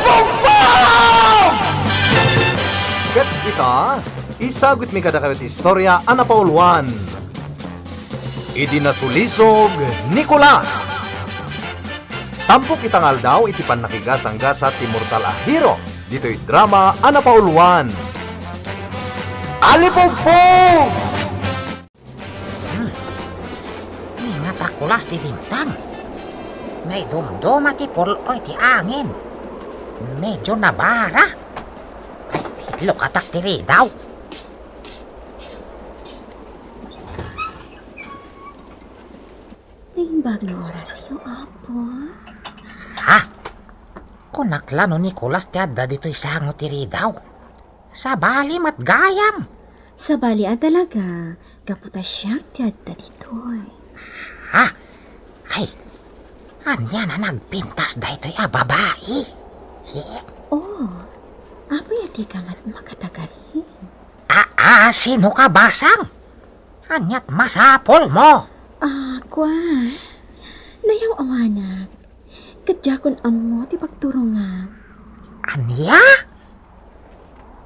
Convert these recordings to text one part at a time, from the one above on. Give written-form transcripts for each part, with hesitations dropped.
Alipong! Ket ita, isagot mi kada kayo ti istorya anapauluan. Idi nasulisog Nicolas. Tampok itangal daw iti panakigasangga sa Timurtal Ahiro. Dito'y drama anapauluan. Alipong! Ingat akulas ti dimtang. May dumduma ti puloy ti angin. Medyo nabara. Ay, lukatak ti ridaw. Timbag na oras yung apo. Ha? Kunakla no Nicolas ti adda dito'y sango ti ridaw. Sa bali mat gayam. Sa balian talaga, kaputa siyang tiyadta ditoy. Ha? Ay, anya na nagpintas daytoy a babae. Oh, apo yati ka mat makatagarin. Sino ka basang? Anyat masapol mo. Kwa, nayaw awanak. Kadjakon amo ti pagturungag. Anya?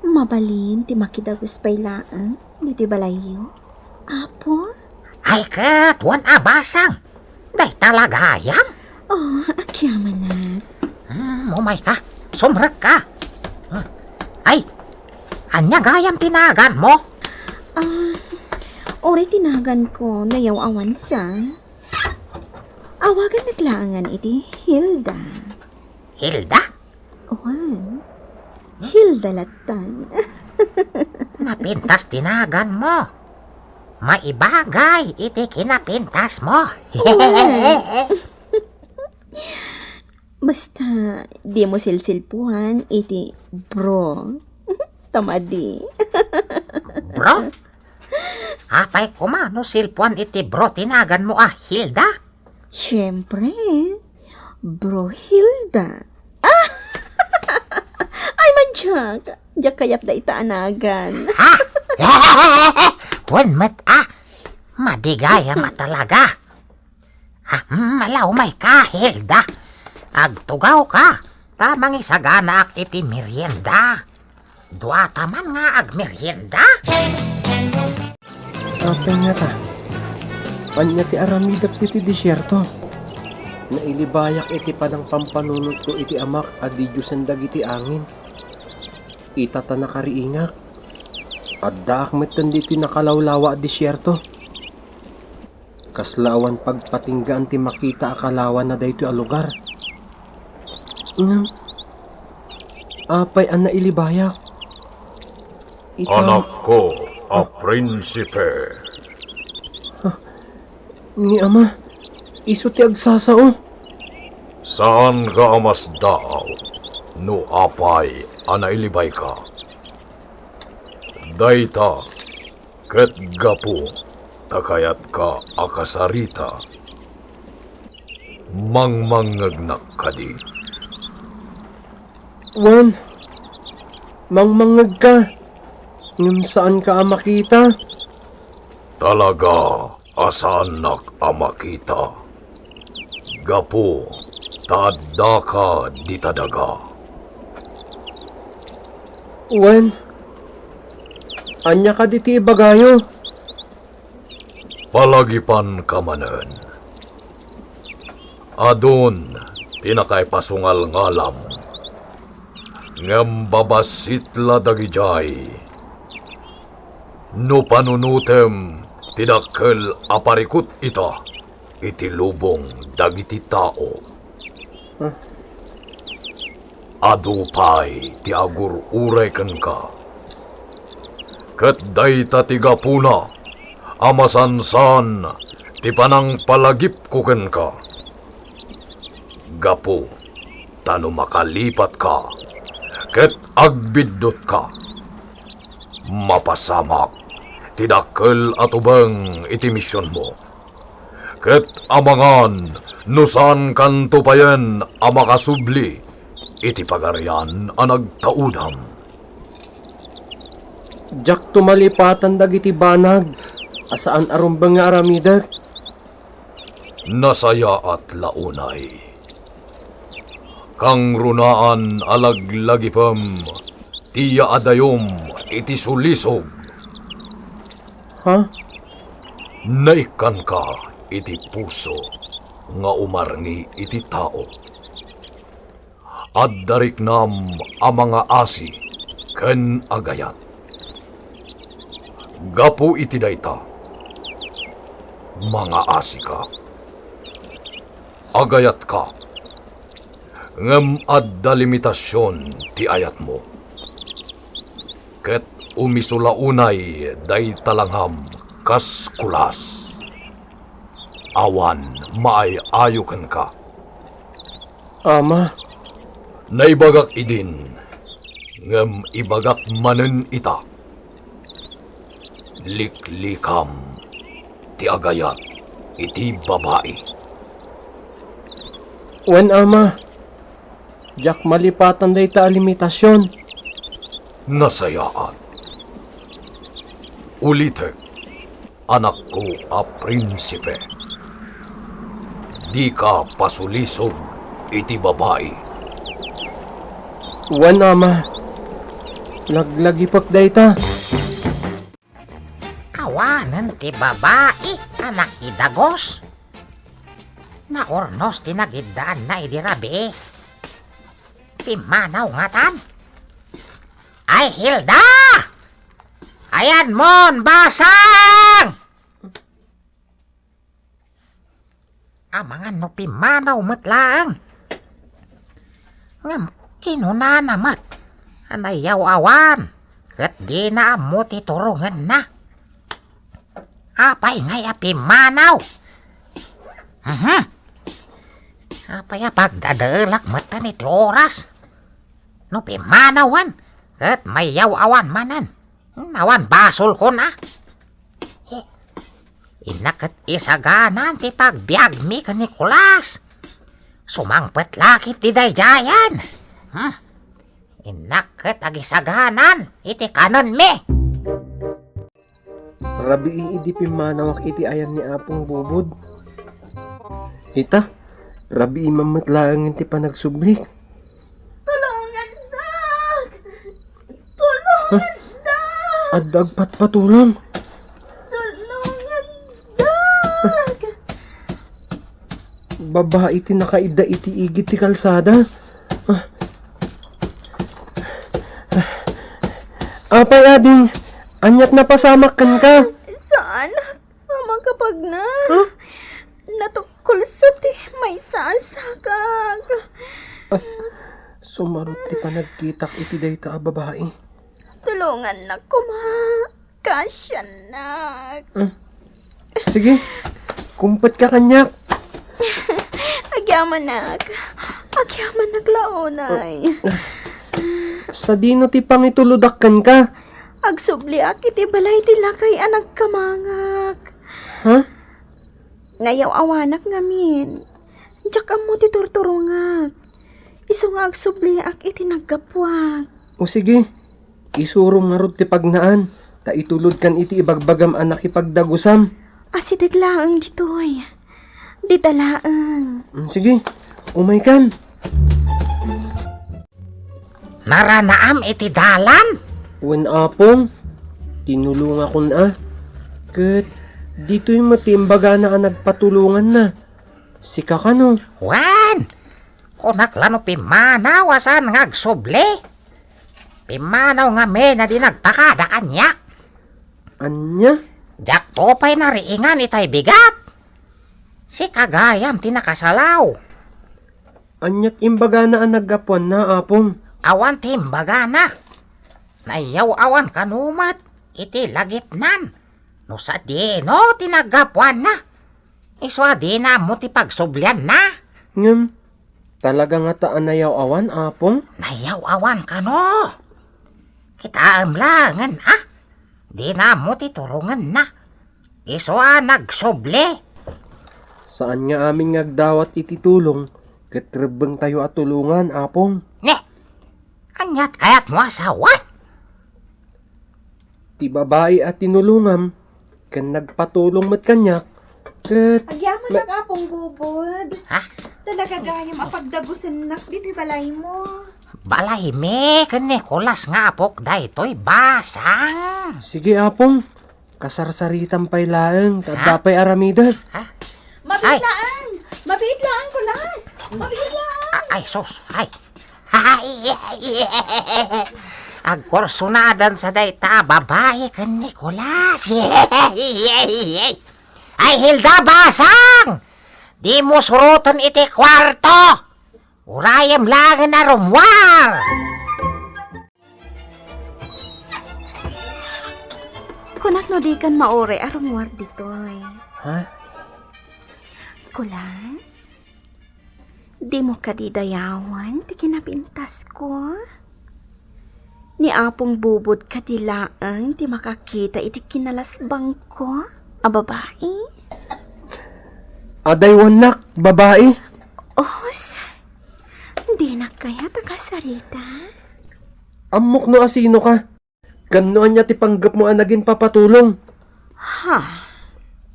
Mabalin ti makidagos pailaan, di ti balayo. Apo? Ay kat, wan abasang. Day talagayam. Oh, akyaman na. Umay ka, sumrek ka. Ay, anya gayam tinagan mo? Oray tinagan ko, nayaw awan sa. Awagan naglaangan iti Hilda. Hilda? Owan, Hilda latan. Napintas tinagan mo. Maibagay iti kinapintas mo. Basta, di mo silsilpuhan iti bro. Tamadi. Bro? Apay kumano silpuan iti bro tinagan mo Hilda? Siyempre, bro Hilda. Ay manjak, jak kayap da itaanagan. Ha? Wan mat madigaya matalaga. Malaw may ka Hilda. Agtugaw ka, tamang isagana ak iti merienda. Dua taman nga ag merienda. Apay nga ta. Panya ti aramidap iti disyerto. Nailibayak iti padang pampanunod ko iti amak adi Diyosendag iti angin. Itata nakariingak. Adda akmet tanditi nakalawlawa disyerto. Kaslawan pagpatinggaan ti makita akalawan na dayto a lugar. Apay ang nailibayak. Anak ko, prinsipe. Ni ama, iso ti agsasao. Saan ka amas daw? No apay, anailibay ka. Dayta, ket gapu, takayat ka akasarita. Mangmangagnak ka di. Wan, mangmangag ka. Ngam saan ka makita? Talaga, asanak amakita. Gapu, tadda ka di tadaga. Wan, anya ka diti bagayo. Palagipan ka manen. Adun, tinakay pasungal ngalam. Ngam babasitla dagijay. No panunutem, tidakkel aparikut ita, iti lubong dagiti tao. Adupay ti agur uray ken ka. Ket dayta ti gapuna, amasansan ti panang palagip ko ken ka. Gapu, tano makalipat ka, ket agbiddot ka. Mapasamak, tidakkel atubeng iti misyon mo. Ket amangan, nusan kanto payen amakasubli, iti pagarian anagtaudam. Jak tumalipatan dagiti banag, asaan arumbang nga aramidag? Nasaya at launay. Kang runaan alaglagipam, tiya adayom iti sulisog. Ha? Naikan ka iti puso nga umarngi iti tao. Addarik nam a mga asi ken agayat. Gapu iti dayta, mga asi ka. Agayat ka. Ngem adda limitasyon ti ayat mo. Ket umisulaunay day talangham kas kulas. Awan maay-ayukan ka. Ama, Naibagak idin, ngem ibagak manen ita. Liklikam ti agayat iti babae. wen ama. Jak malipatan day ta limitasyon. Nasayaan. Ulitek, anak ko a prinsipe. Di ka pasulisog iti babae. Wen ama. Laglagipag day ta. Awanan ti babae, anak idagos. Naornos tinagidaan na idirabi. Pimanaw nga tan. Ay, Hilda! Ayan mon, basang! Amangan no pimanaw matlaang. Ngam, kinunanamat. Anayaw awan. Kat di na amo titurungan na. Apay ngay apimanaw. Apay pagdadalak mata ni oras. No pimanawan. Kat mayaw awan manan. Nawan basol ko na. Inakat isaganan ti pagbiag mi ka Nicolas. Sumangpet lakit ti dayjayan. Inakat agisaganan iti kanan mi. Rabi idi pimanawak iti ayan ni Apong Bubod. Ita, rabi mamatlaang iti panagsublik. Tulungan, Dag! Tulungan, Dag! Addag patpatulon. Tulungan, Dag! Babae iti nakaida iti igit ti kalsada. Apay ading, anyat na pasamakan ka. Saan? Mama kapag na. Natukol sa ti may sasakag. Sumarot ti panagkitak iti dayta a babae. Tulungan na ko, ma. Kasya na. Sige, kumpet ka kanyak. Agyaman naglaonay. Sa dino ti pangituludakkan ka. Agsubliak iti balay ti lakay anak kamangak. Ha? Ngayaw awanak ngamin. Diyak mo ti turturungak. Isu nga agsubliak iti naggapwak. O sige, isurong nga rod ti pagnaan. Ta itulod kan iti ibagbagam anak ipagdagusam. Asidag laang ditoy. Di talaang. Sige, umay kan. Naranaam iti dalan. Wen apong, tinulunga ko na. Kat, dito'y matimbaga na ang nagpatulungan na. Sika ka no. Wan! Kunak lano pimanaw asan ngagsuble. Pimanaw nga me na di nagtakada kanyak. Anya? Jak topay na riingan itay bigat. Si kagayam tinakasalaw. Anyat imbaga na ang nagapuan na apong. Awan timbaga na. Nayaw awan kanumat. Iti lagipnan. No sa di no tinagapuan na. Iswa di na mo ti pagsublyan na. Ngam, talaga nga taan nayaw awan apong? Nayaw awan ka no. Kita amlangan ah. Di na mo ti turungan na. Iswa nagsuble. Saan nga aming ngagdawat iti tulong? Katribang tayo at tulungan apong. Ne, anyat kayat mo asawan. Ti babae at tinulungam. Kan nagpatulong mat kanyak. Kat, Agyaman Kulak apong bubod. Ha? Talaga gayam apagdagusan nak dito balay mo. Balay me, kan Nicolas nga apok daytoy basang. Sige, Apong. Kasarsaritan pa'y laeng, tadapay aramida. Ha? Mabitlaan! Mabitlaan, Kulas! Mabitlaan! Ay, sus, ay. Agkorsunadan sa dayta, babae kan Nicolas. Ay, Hilda, basang! Di mo surutan iti kwarto! Urayam lang na rumwar! Kunak no di kan maore arumwar ditoy. Ha? Kulas? Di mo ka di dayawan, ti kinapintas ko. Ni apong bubod ka di laang, ti makakita iti kinalasbang ko, a babae. Aday wanak, babae. Os, hindi na kaya takasarita. Amok no asino ka. Ganoan niya ti panggap mo ang naging papatulong. Ha?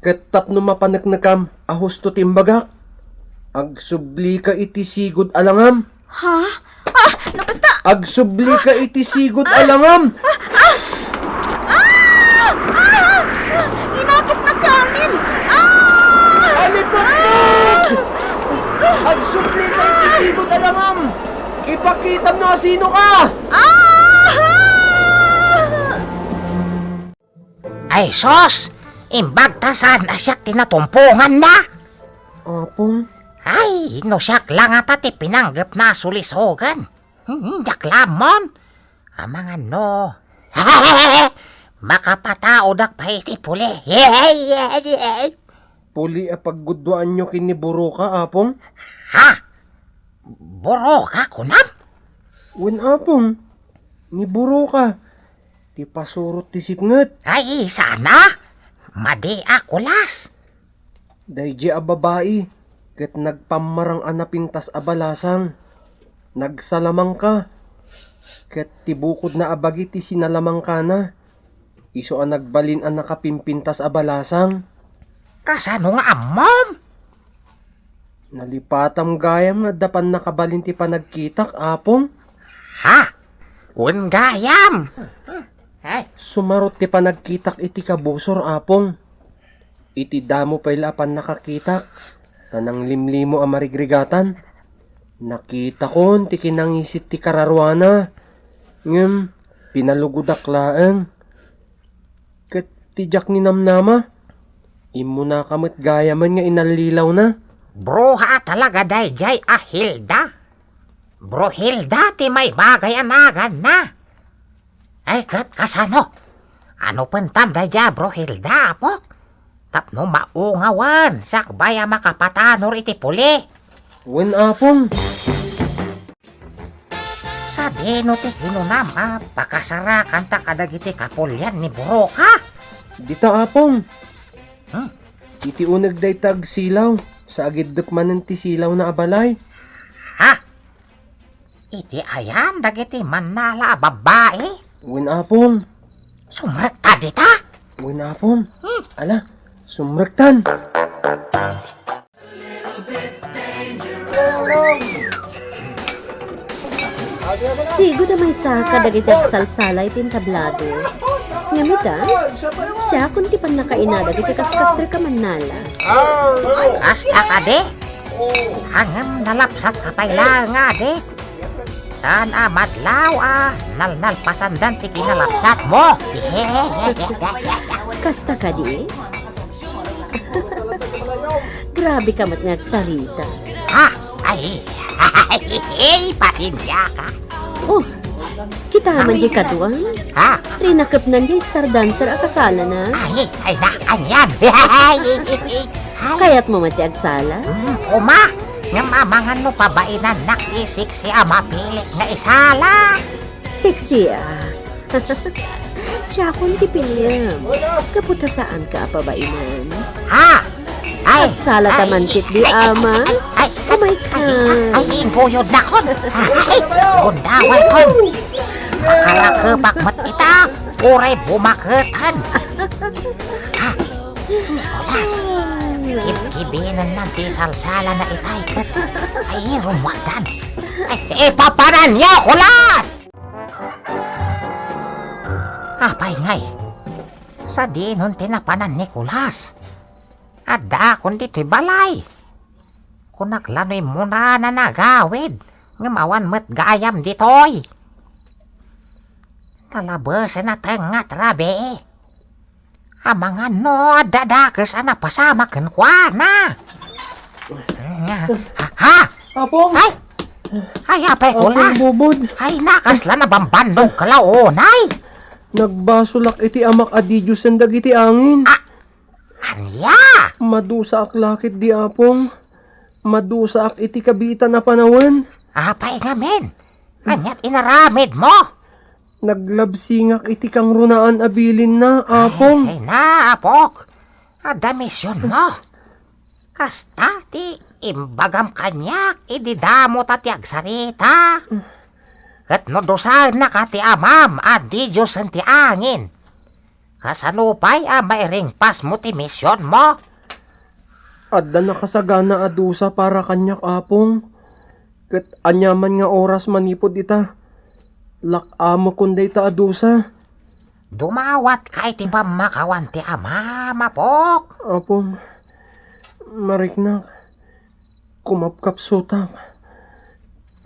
Ketap no mapanaknakam, ahusto timbagak. Agsubli ka iti sigod alangam. Ha? Ah, no basta! Agsubli ka iti sigod alangam. Inakit na kanin! Ah! Alipot! Agsubli ka iti sigod alangam. Ipakitam no asino ka. Ay, sos! Imbagtasan na siya tinatumpungan na! Apong, Ay, no siyak lang ata ti pinanggap na sulisogan. Dak lamon. Amang ano. Makapatao dak pa iti puli. puli a paggudwaan nyo kiniburo ka, Apong. Ha? Buro ka kunam? Wen, Apong, niburo ka. Ti pasurot ti sipnget. Ay, sana. Madi akulas. Dayji a babae, ket nagpamarang anapintas a balasang. Nagsalamang ka, ket tibukod na abagi ti sinalamang ka na. Iso a nagbalin a nakapimpintas a balasang. Kasano nga amom? Nalipatam gayam nga dapan nakabalin ti panagkitak, Apong. Ha? Un gayam. Ay, Sumarot ti panagkitak iti kabusor, Apong. Iti damo pa'y lapan nakakitak. Tanang limlimo a marigrigatan. Nakita ko ti kinangisit ti kararwana. Ngem, pinalugudak laeng. Ket ti jak ni namnama. Imo na kamit gayaman nga inalilaw na. bruha talaga dayjay a Hilda. Bro Hilda ti may bagay anagan na. Ay kat kasano? Ano pentam dayja bro Hilda apok? Tapno maungawan sakbaya makapatanor iti puli. Wen, Apong. Sa dino ti hinunam pakasarakan ta kadagiti kapulyan ni buro ka. Dita, Apong. Hmm? Iti unag day tag silaw. Sa agiddak manen ti silaw na abalay. Ha? Iti ayan dagiti manala babae. Wen, Apong. Sumrek ka dita. Wen, Apong. Ala, sumrektan. Sigo na may saka dagiti agsalsalay tintablado. Ngamita, siya kunti pan nakainada dagiti kaskastre ka manala. Kasta ka de. Hangam nalapsat ka pala nga de. Saan madlaw nalnalpasandan ti kinalapsat mo. Kasta ka di? Grabe ka mat nagsalita. Ha? Ay, pasensya ka. Oh, kita man di kaduan. Ha? Rinakap nan di star dancer akasala na. Ay, nakanyan. Kaya't mo mati agsala? Uma, nga mamangan mo pa ba inanak isik siya mapilit na isala? Sexy ah. Siya kunti pilyam. Kaputasaan ka pa ba inan? Ha? Ay, Agsala taman kit di ama. Ay, Oh my God. Ay, imbuyod na kon. Ay, bundaway kon. Makalakebak mat ita. Uray bumaketan. Ha? Nicolas, Kip-kibinan ng ti salsala na itay kat ay rumwadan. Papanan niyo, kulas! Apay ngay, sa di nun tinapanan ni kulas. Ada kundi ti balay. Kunaklanoy muna na nagawid, ngamawan met gayam ditoy. Talabas na tengat rabe. Amang ano, dadakes ana pasama ken kuana. Ha? Apong! Ay, apay kulas. Apong bubod! Ay, nakasla na bambandong kalaonay. Nagbasulak iti amak adidyo sen dagiti angin. Anya? Madusa ak lakit di apong. Madusa ak iti kabita na panawan. Apay ngamen. Anyat inaramid mo. Naglabsingak iti kang runaan abilin na, apong. Ay na, apok. Ada misyon mo. Kasta ti imbagam kanyak ididamo tatiag sarita. Kat nodosan na ka ti amam adi Diyos ang ti angin. Kasanupay mairing pas mo ti misyon mo. Adda nakasagana adusa para kanyak, apong. Kat anyaman nga oras manipod ita. Lakamo kunday ta adusa. Dumawat ka iti pamakawan ti amam, apok. Apong, mariknak. Kumapkap sutak.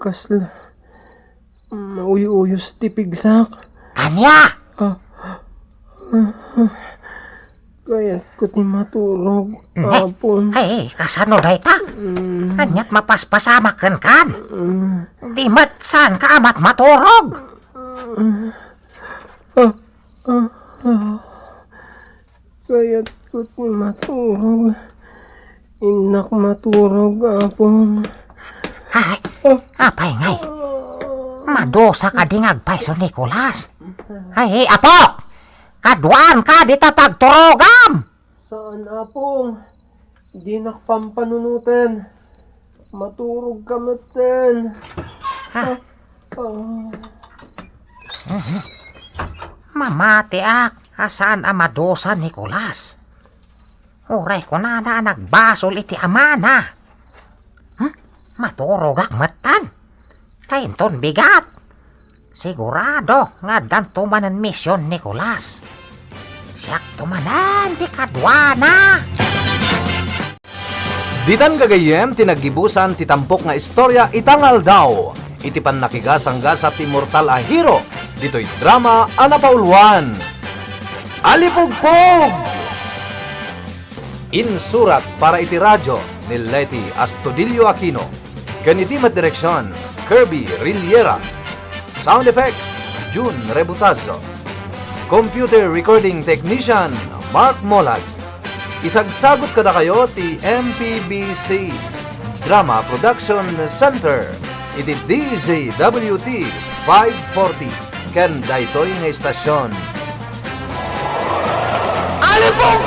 Kasla. Mauyuyos ti pigsak. Anya? Kaya ko ti maturog, apon. Ay, kasano day ta? Anyat mapaspasama kan. Di mat saan ka amat maturog. Kaya ko ti maturog. Inak maturog, apon. Ay, apay ngay. Madosa ka dingag pay so Nicolas. Ay, apok! Kaduan ka di tatagturogam! Saan, apong? Di nakpampanunutin. Maturog ka maten. Mamati ak, asan amadosa Nicolas? Uray ko na nagbasol iti amana. Maturog ak matan. Kainton bigat. Sigurado nga dan tumanan misyon Nicolas. Siyak tumanan di kadwana. Ditan gagayem tinagibusan ti tampok nga istorya itangal daw. Iti pannakigasangga sa Timortal a hero. Dito'y drama Anapauluan. Alipugpog! Insurat para iti radyo ni Leti Astudillo Aquino. Kanitimat direksyon Kirby Riliera. Sound effects June Rebutazo. Computer recording technician Mark Molag. Isagsagot kada kayo ti MPBC Drama Production Center. Iti DZWT 540 ken daytoy nga istasyon. Alipong